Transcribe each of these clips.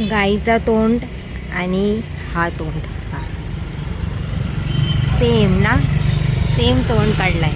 गाईचा तोंड आणि हा तोंड हा सेम ना, सेम तोंड काढलाय.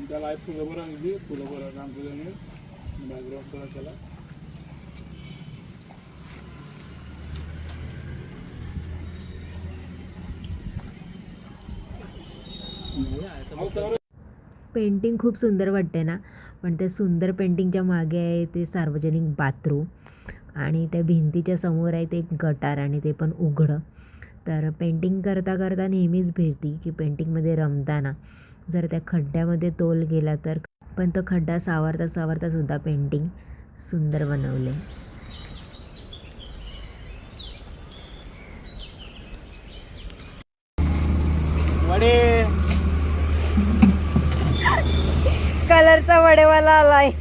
त्याला फुलं बरं आणली, फुलं बरं काम केल्याने बॅकग्राऊंड करा त्याला. पेंटिंग खूप सुंदर वाटते ना, पण त्या सुंदर पेंटिंगच्या मागे आहे ते सार्वजनिक बाथरूम आणि त्या भिंतीच्या समोर आहे ते एक गटार आणि ते पण उघडं. तर पेंटिंग करता करता नेहमीच भेटती की पेंटिंगमध्ये रमताना जर त्या खड्ड्यामध्ये तोल गेला तर, पण तो खड्डा सावरता सावरता सुद्धा पेंटिंग सुंदर बनवले. वडे कलरचा वडेवाला आलाय.